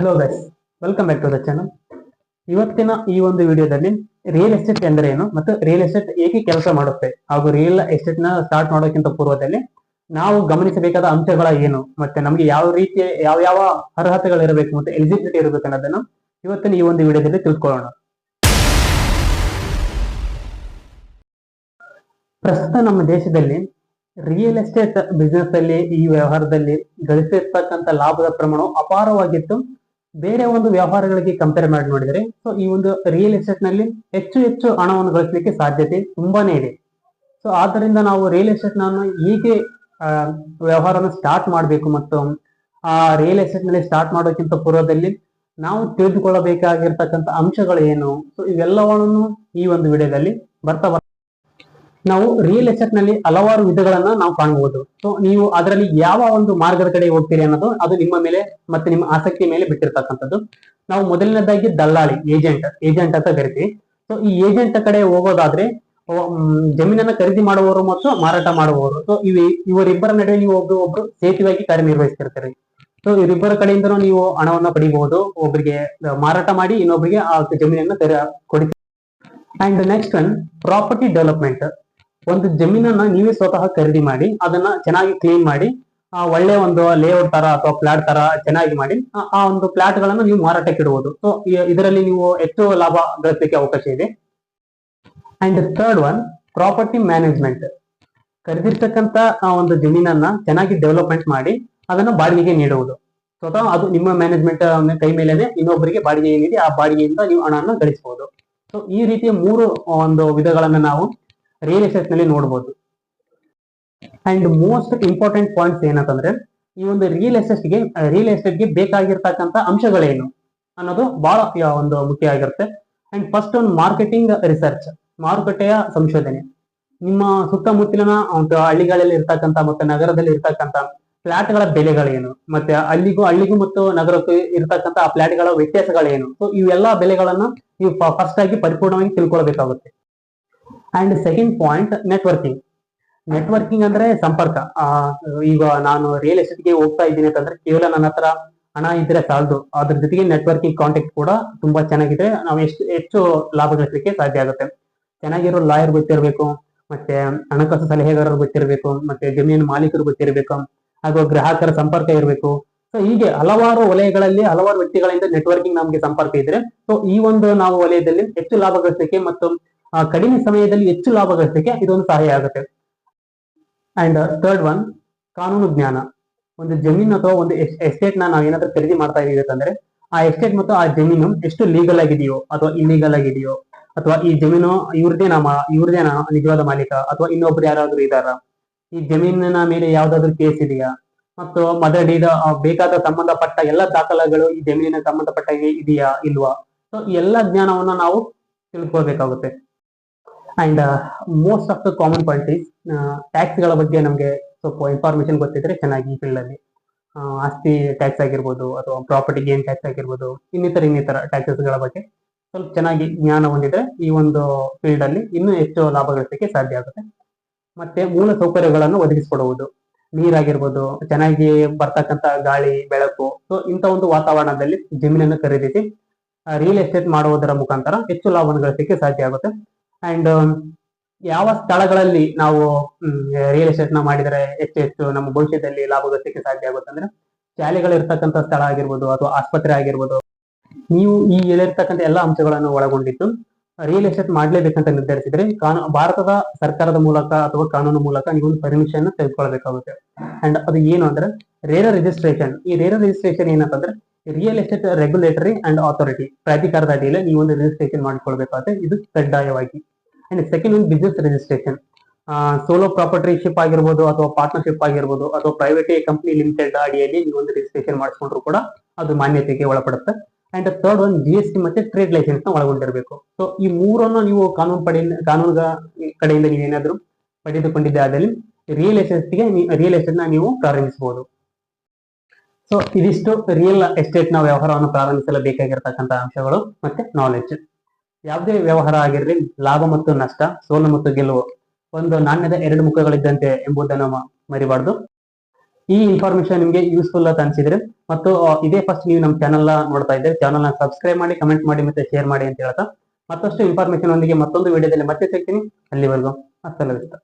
Hello guys, welcome back to the channel. ಇವತ್ತಿನ ಈ ಒಂದು ವಿಡಿಯೋದಲ್ಲಿ ರಿಯಲ್ ಎಸ್ಟೇಟ್ ಎಂದರೆ ಏನು ಮತ್ತು ರಿಯಲ್ ಎಸ್ಟೇಟ್ ಹೇಗೆ ಕೆಲಸ ಮಾಡುತ್ತೆ ಹಾಗೂ ರಿಯಲ್ ಎಸ್ಟೇಟ್ ನ ಸ್ಟಾರ್ಟ್ ಮಾಡೋಕ್ಕಿಂತ ಪೂರ್ವದಲ್ಲಿ ನಾವು ಗಮನಿಸಬೇಕಾದ ಅಂಶಗಳ ಏನು ಮತ್ತೆ ನಮಗೆ ಯಾವ ರೀತಿಯ ಯಾವ ಅರ್ಹತೆಗಳು ಇರಬೇಕು ಮತ್ತೆ ಎಲಿಜಿಬಿಲಿಟಿ ಇರಬೇಕು ಅನ್ನೋದನ್ನು ಇವತ್ತಿನ ಈ ಒಂದು ವಿಡಿಯೋದಲ್ಲಿ ತಿಳ್ಕೊಳ್ಳೋಣ. ಪ್ರಸ್ತುತ ನಮ್ಮ ದೇಶದಲ್ಲಿ ರಿಯಲ್ ಎಸ್ಟೇಟ್ ಬಿಸ್ನೆಸ್ ಅಲ್ಲಿ ಈ ವ್ಯವಹಾರದಲ್ಲಿ ಗಳಿಸಿರ್ತಕ್ಕಂಥ ಲಾಭದ ಪ್ರಮಾಣ ಅಪಾರವಾಗಿತ್ತು. ಬೇರೆ ಒಂದು ವ್ಯವಹಾರಗಳಿಗೆ ಕಂಪೇರ್ ಮಾಡಿ ನೋಡಿದರೆ ಸೊ ಈ ಒಂದು ರಿಯಲ್ ಎಸ್ಟೇಟ್ ನಲ್ಲಿ ಹೆಚ್ಚು ಹಣವನ್ನು ಗಳಿಸಲಿಕ್ಕೆ ಸಾಧ್ಯತೆ ತುಂಬಾನೇ ಇದೆ. ಸೊ ಆದ್ದರಿಂದ ನಾವು ರಿಯಲ್ ಎಸ್ಟೇಟ್ ನಾನು ಹೇಗೆ ವ್ಯವಹಾರನ ಸ್ಟಾರ್ಟ್ ಮಾಡಬೇಕು ಮತ್ತು ಆ ರಿಯಲ್ ಎಸ್ಟೇಟ್ ನಲ್ಲಿ ಸ್ಟಾರ್ಟ್ ಮಾಡೋಕ್ಕಿಂತ ಪೂರ್ವದಲ್ಲಿ ನಾವು ತಿಳಿದುಕೊಳ್ಳಬೇಕಾಗಿರ್ತಕ್ಕಂಥ ಅಂಶಗಳು ಏನು, ಸೊ ಇವೆಲ್ಲವನ್ನು ಈ ಒಂದು ವಿಡಿಯೋದಲ್ಲಿ ಬರ್ತಾ ನಾವು ರಿಯಲ್ ಎಸ್ಟೇಟ್ ನಲ್ಲಿ ಹಲವಾರು ವಿಧಗಳನ್ನ ನಾವು ಕಾಣಬಹುದು. ಸೊ ನೀವು ಅದರಲ್ಲಿ ಯಾವ ಒಂದು ಮಾರ್ಗದ ಕಡೆ ಹೋಗ್ತೀರಿ ಅನ್ನೋದು ಅದು ನಿಮ್ಮ ಮೇಲೆ ಮತ್ತೆ ನಿಮ್ಮ ಆಸಕ್ತಿ ಮೇಲೆ ಬಿಟ್ಟಿರ್ತಕ್ಕಂಥದ್ದು. ನಾವು ಮೊದಲನೇದಾಗಿ ದಲ್ಲಾಳಿ, ಏಜೆಂಟ್ ಅಂತ ಕರಿತೀವಿ. ಸೊ ಈ ಏಜೆಂಟ್ ಕಡೆ ಹೋಗೋದಾದ್ರೆ ಜಮೀನನ್ನ ಖರೀದಿ ಮಾಡುವವರು ಮತ್ತು ಮಾರಾಟ ಮಾಡುವವರು, ಸೊ ಇವರಿಬ್ಬರ ನಡುವೆ ನೀವು ಒಬ್ರು ಸೇತುವೆಯಾಗಿ ಕಾರ್ಯನಿರ್ವಹಿಸ್ತಿರ್ತೀರಿ. ಸೊ ಇವರಿಬ್ಬರ ಕಡೆಯಿಂದನೂ ನೀವು ಹಣವನ್ನ ಪಡಿಬಹುದು. ಒಬ್ಬರಿಗೆ ಮಾರಾಟ ಮಾಡಿ ಇನ್ನೊಬ್ಬರಿಗೆ ಆ ಜಮೀನನ್ನ ಕೊಡಿ. And next one property development. ಒಂದು ಜಮೀನನ್ನ ನೀವೇ ಸ್ವತಃ ಖರೀದಿ ಮಾಡಿ ಅದನ್ನ ಚೆನ್ನಾಗಿ ಕ್ಲೀನ್ ಮಾಡಿ ಒಳ್ಳೆ ಒಂದು ಲೇಔಟ್ ತರ ಅಥವಾ ಫ್ಲಾಟ್ ತರ ಚೆನ್ನಾಗಿ ಮಾಡಿ ಆ ಒಂದು ಫ್ಲಾಟ್ ಗಳನ್ನ ನೀವು ಮಾರಾಟಕ್ಕೆ ಇಡುವುದು. ಸೊ ಇದರಲ್ಲಿ ನೀವು ಹೆಚ್ಚು ಲಾಭ ಗಳಿಸಲಿಕ್ಕೆ ಅವಕಾಶ ಇದೆ. And third one property management. ಖರೀದಿರ್ತಕ್ಕಂತ ಒಂದು ಜಮೀನನ್ನ ಚೆನ್ನಾಗಿ ಡೆವಲಪ್ಮೆಂಟ್ ಮಾಡಿ ಅದನ್ನ ಬಾಡಿಗೆಗೆ ನೀಡುವುದು. ಸ್ವತಃ ಅದು ನಿಮ್ಮ ಮ್ಯಾನೇಜ್ಮೆಂಟ್ ಕೈ ಮೇಲೆನೆ ಇನ್ನೊಬ್ಬರಿಗೆ ಬಾಡಿಗೆ ನೀಡಿ ಆ ಬಾಡಿಗೆಯಿಂದ ನೀವು ಹಣವನ್ನು ಗಳಿಸಬಹುದು. ಸೊ ಈ ರೀತಿಯ ಮೂರು ಒಂದು ವಿಧಗಳನ್ನ ನಾವು ರಿಯಲ್ ಎಸ್ಟೇಟ್ ನಲ್ಲಿ ನೋಡಬಹುದು. ಅಂಡ್ ಮೋಸ್ಟ್ ಇಂಪಾರ್ಟೆಂಟ್ ಪಾಯಿಂಟ್ಸ್ ಏನಂತಂದ್ರೆ ಈ ಒಂದು ರಿಯಲ್ ಎಸ್ಟೇಟ್ಗೆ ಬೇಕಾಗಿರ್ತಕ್ಕಂಥ ಅಂಶಗಳೇನು ಅನ್ನೋದು ಬಹಳ ಒಂದು ಮುಖ್ಯ ಆಗಿರುತ್ತೆ. ಅಂಡ್ ಫಸ್ಟ್ ಒಂದು ಮಾರ್ಕೆಟಿಂಗ್ ರಿಸರ್ಚ್, ಮಾರುಕಟ್ಟೆಯ ಸಂಶೋಧನೆ. ನಿಮ್ಮ ಸುತ್ತಮುತ್ತಲಿನ ಒಂದು ಹಳ್ಳಿಗಳಲ್ಲಿ ಇರ್ತಕ್ಕಂಥ ಮತ್ತೆ ನಗರದಲ್ಲಿ ಇರ್ತಕ್ಕಂಥ ಫ್ಲಾಟ್ಗಳ ಬೆಲೆಗಳೇನು, ಮತ್ತೆ ಹಳ್ಳಿಗೂ ಮತ್ತು ನಗರಕ್ಕೂ ಇರ್ತಕ್ಕಂಥ ಆ ಫ್ಲಾಟ್ಗಳ ವ್ಯತ್ಯಾಸಗಳೇನು, ಸೊ ಇವೆಲ್ಲ ಬೆಲೆಗಳನ್ನ ನೀವು ಫಸ್ಟ್ ಆಗಿ ಪರಿಪೂರ್ಣವಾಗಿ ತಿಳ್ಕೊಳ್ಬೇಕಾಗುತ್ತೆ. ಅಂಡ್ ಸೆಕೆಂಡ್ ಪಾಯಿಂಟ್ ನೆಟ್ವರ್ಕಿಂಗ್ ಅಂದ್ರೆ ಸಂಪರ್ಕ. ಈಗ ನಾನು ರಿಯಲ್ ಎಸ್ಟೇಟ್ಗೆ ಹೋಗ್ತಾ ಇದ್ದೀನಿ ಅಂತಂದ್ರೆ ಕೇವಲ ನನ್ನ ಹತ್ರ ಹಣ ಇದ್ರೆ ಸಾಲದು, ಅದ್ರ ಜೊತೆಗೆ ನೆಟ್ವರ್ಕಿಂಗ್ ಕಾಂಟ್ಯಾಕ್ಟ್ ಕೂಡ ತುಂಬಾ ಚೆನ್ನಾಗಿದ್ರೆ ನಾವು ಹೆಚ್ಚು ಲಾಭ ಗಳಿಸಲಿಕ್ಕೆ ಸಾಧ್ಯ ಆಗುತ್ತೆ. ಚೆನ್ನಾಗಿರೋ ಲಾಯರ್ ಗೊತ್ತಿರಬೇಕು, ಮತ್ತೆ ಹಣಕಾಸು ಸಲಹೆಗಾರರು ಗೊತ್ತಿರಬೇಕು, ಮತ್ತೆ ಜಮೀನು ಮಾಲೀಕರು ಗೊತ್ತಿರಬೇಕು, ಹಾಗೂ ಗ್ರಾಹಕರ ಸಂಪರ್ಕ ಇರಬೇಕು. ಸೊ ಹೀಗೆ ಹಲವಾರು ವಲಯಗಳಲ್ಲಿ ಹಲವಾರು ವ್ಯಕ್ತಿಗಳಿಂದ ನೆಟ್ವರ್ಕಿಂಗ್ ನಮಗೆ ಸಂಪರ್ಕ ಇದ್ರೆ ಸೊ ಈ ಒಂದು ನಾವು ವಲಯದಲ್ಲಿ ಹೆಚ್ಚು ಲಾಭ ಗಳಿಸಲಿಕ್ಕೆ ಮತ್ತು ಕಡಿಮೆ ಸಮಯದಲ್ಲಿ ಹೆಚ್ಚು ಲಾಭ ಗಳಿಸಲಿಕ್ಕೆ ಇದೊಂದು ಸಹಾಯ ಆಗುತ್ತೆ. ಅಂಡ್ ಥರ್ಡ್ ಒನ್ ಕಾನೂನು ಜ್ಞಾನ. ಒಂದು ಜಮೀನು ಅಥವಾ ಒಂದು ಎಸ್ಟೇಟ್ ನಾವು ಏನಾದ್ರೂ ಖರೀದಿ ಮಾಡ್ತಾ ಇದೀವಿ ಅಂತಂದ್ರೆ ಆ ಎಸ್ಟೇಟ್ ಮತ್ತು ಆ ಜಮೀನು ಎಷ್ಟು ಲೀಗಲ್ ಆಗಿದೆಯೋ ಅಥವಾ ಇಲ್ಲೀಗಲ್ ಆಗಿದೆಯೋ, ಅಥವಾ ಈ ಜಮೀನು ಇವ್ರದೇ ನಿಜವಾದ ಮಾಲೀಕ ಅಥವಾ ಇನ್ನೊಬ್ರು ಯಾರಾದ್ರೂ ಇದಾರ, ಈ ಜಮೀನಿನ ಮೇಲೆ ಯಾವ್ದಾದ್ರು ಕೇಸ್ ಇದೆಯಾ, ಮತ್ತು ಮದರ್ ಡೀಡ್ ಬೇಕಾದ ಸಂಬಂಧಪಟ್ಟ ಎಲ್ಲ ದಾಖಲೆಗಳು ಈ ಜಮೀನಿನ ಸಂಬಂಧಪಟ್ಟ ಇದೆಯಾ ಇಲ್ವಾ, ಸೊ ಈ ಎಲ್ಲ ಜ್ಞಾನವನ್ನ ನಾವು ತಿಳ್ಕೊಳ್ಬೇಕಾಗುತ್ತೆ. And most of the common point is tax ಗಳ ಬಗ್ಗೆ ನಮಗೆ ಸ್ವಲ್ಪ ಇನ್ಫಾರ್ಮೇಶನ್ ಗೊತ್ತಿದ್ರೆ ಚೆನ್ನಾಗಿ. ಈ ಫೀಲ್ಡ್ ಅಲ್ಲಿ ಆಸ್ತಿ ಟ್ಯಾಕ್ಸ್ ಆಗಿರ್ಬೋದು ಅಥವಾ ಪ್ರಾಪರ್ಟಿ ಗೇನ್ ಟ್ಯಾಕ್ಸ್ ಆಗಿರ್ಬೋದು, ಇನ್ನಿತರ ಟ್ಯಾಕ್ಸಸ್ ಗಳ ಬಗ್ಗೆ ಸ್ವಲ್ಪ ಚೆನ್ನಾಗಿ ಜ್ಞಾನ ಹೊಂದಿದ್ರೆ ಈ ಒಂದು ಫೀಲ್ಡ್ ಅಲ್ಲಿ ಇನ್ನೂ ಹೆಚ್ಚು ಲಾಭ ಗಳಿಸಲಿಕ್ಕೆ ಸಾಧ್ಯ ಆಗುತ್ತೆ. ಮತ್ತೆ ಮೂಲ ಸೌಕರ್ಯಗಳನ್ನು ಒದಗಿಸಿಕೊಡುವುದು, ನೀರಾಗಿರ್ಬೋದು, ಚೆನ್ನಾಗಿ ಬರ್ತಕ್ಕಂಥ ಗಾಳಿ ಬೆಳಕು, ಸೊ ಇಂಥ ಒಂದು ವಾತಾವರಣದಲ್ಲಿ ಜಮೀನನ್ನು ಖರೀದಿಸಿ ರಿಯಲ್ ಎಸ್ಟೇಟ್ ಮಾಡುವುದರ ಮುಖಾಂತರ ಹೆಚ್ಚು ಲಾಭವನ್ನು ಗಳಿಸಲಿಕ್ಕೆ ಸಾಧ್ಯ ಆಗುತ್ತೆ. ಅಂಡ್ ಯಾವ ಸ್ಥಳಗಳಲ್ಲಿ ನಾವು ರಿಯಲ್ ಎಸ್ಟೇಟ್ ನ ಮಾಡಿದರೆ ಹೆಚ್ಚು ನಮ್ಮ ಭವಿಷ್ಯದಲ್ಲಿ ಲಾಭ ಗಳಿಸಲಿಕ್ಕೆ ಸಾಧ್ಯ ಆಗುತ್ತೆ ಅಂದ್ರೆ ಶಾಲೆಗಳು ಇರ್ತಕ್ಕಂಥ ಸ್ಥಳ ಆಗಿರ್ಬೋದು ಅಥವಾ ಆಸ್ಪತ್ರೆ ಆಗಿರ್ಬೋದು. ನೀವು ಈ ಹೇಳಿರ್ತಕ್ಕಂಥ ಎಲ್ಲ ಅಂಶಗಳನ್ನು ಒಳಗೊಂಡಿದ್ದು ರಿಯಲ್ ಎಸ್ಟೇಟ್ ಮಾಡ್ಲೇಬೇಕಂತ ನಿರ್ಧರಿಸಿದ್ರೆ ಭಾರತದ ಸರ್ಕಾರದ ಮೂಲಕ ಅಥವಾ ಕಾನೂನು ಮೂಲಕ ನೀವು ಒಂದು ಪರ್ಮಿಷನ್ ತೆಗೆದುಕೊಳ್ಬೇಕಾಗುತ್ತೆ. ಅಂಡ್ ಅದು ಏನು ಅಂದ್ರೆ ರೇರಾ ರಿಜಿಸ್ಟ್ರೇಷನ್. ಈ ರೇರಾ ರಿಜಿಸ್ಟ್ರೇಷನ್ ಏನಂತಂದ್ರೆ real estate regulatory and authority ಪ್ರಾಧಿಕಾರದ ಅಡಿಯಲ್ಲಿ ನೀವು ಒಂದು ರಿಜಿಸ್ಟ್ರೇಷನ್ ಮಾಡಿಕೊಳ್ಬೇಕಾಗುತ್ತೆ, ಇದು ಕಡ್ಡಾಯವಾಗಿ. ಅಂಡ್ ಸೆಕೆಂಡ್ ಒಂದು ಬಿಸ್ನೆಸ್ ರಿಜಿಸ್ಟ್ರೇಷನ್. ಸೋಲೋ ಪ್ರಾಪರ್ಟಿಶಿಪ್ ಆಗಿರ್ಬೋದು ಅಥವಾ ಪಾರ್ಟ್ನರ್ಶಿಪ್ ಆಗಿರ್ಬೋದು ಅಥವಾ ಪ್ರೈವೇಟ್ ಕಂಪನಿ ಲಿಮಿಟೆಡ್ ಅಡಿಯಲ್ಲಿ ನೀವು ಒಂದು ರಿಜಿಸ್ಟ್ರೇಷನ್ ಮಾಡಿಸ್ಕೊಂಡ್ರು ಕೂಡ ಅದು ಮಾನ್ಯತೆಗೆ ಒಳಪಡುತ್ತೆ. ಅಂಡ್ ಥರ್ಡ್ ಒನ್ GST ಮತ್ತೆ ಟ್ರೇಡ್ ಲೈಸೆನ್ಸ್ ನ ಒಳಗೊಂಡಿರಬೇಕು. ಸೊ ಈ ಮೂರನ್ನು ನೀವು ಕಾನೂನು ಕಡೆಯಿಂದ ನೀವೇನಾದ್ರೂ ಪಡೆದುಕೊಂಡಿದ್ದೆ ಆದಲ್ಲಿ ರಿಯಲ್ ಎಸ್ಟೇಟ್ ನ ನೀವು ಪ್ರಾರಂಭಿಸಬಹುದು. ಸೊ ಇದಿಷ್ಟು ರಿಯಲ್ ಎಸ್ಟೇಟ್ ನ ವ್ಯವಹಾರವನ್ನು ಪ್ರಾರಂಭಿಸಲು ಬೇಕಾಗಿರ್ತಕ್ಕಂಥ ಅಂಶಗಳು ಮತ್ತೆ ನಾಲೆಡ್ಜ್. ಯಾವುದೇ ವ್ಯವಹಾರ ಆಗಿರಲಿ ಲಾಭ ಮತ್ತು ನಷ್ಟ, ಸೋಲು ಮತ್ತು ಗೆಲುವು ಒಂದು ನಾಣ್ಯದ ಎರಡು ಮುಖಗಳಿದ್ದಂತೆ ಎಂಬುದನ್ನು ಮರಿಬಾರ್ದು. ಈ ಇನ್ಫಾರ್ಮೇಶನ್ ನಿಮಗೆ ಯೂಸ್ಫುಲ್ ಅಂತ ಅನ್ಸಿದ್ರೆ ಮತ್ತು ಇದೇ ಫಸ್ಟ್ ನೀವು ನಮ್ಮ ಚಾನಲ್ ನೋಡ್ತಾ ಇದ್ರೆ ಚಾನಲ್ ನ ಸಬ್ಸ್ಕ್ರೈಬ್ ಮಾಡಿ, ಕಮೆಂಟ್ ಮಾಡಿ ಮತ್ತೆ ಶೇರ್ ಮಾಡಿ ಅಂತ ಹೇಳ್ತಾ ಮತ್ತಷ್ಟು ಇನ್ಫಾರ್ಮೇಶನ್ ಒಂದಿಗೆ ಮತ್ತೊಂದು ವಿಡಿಯೋದಲ್ಲಿ ಮತ್ತೆ ಸಿಗ್ತೀನಿ. ಅಲ್ಲಿವರೆಗೂ ಅಸ್ಸಲಾಮು.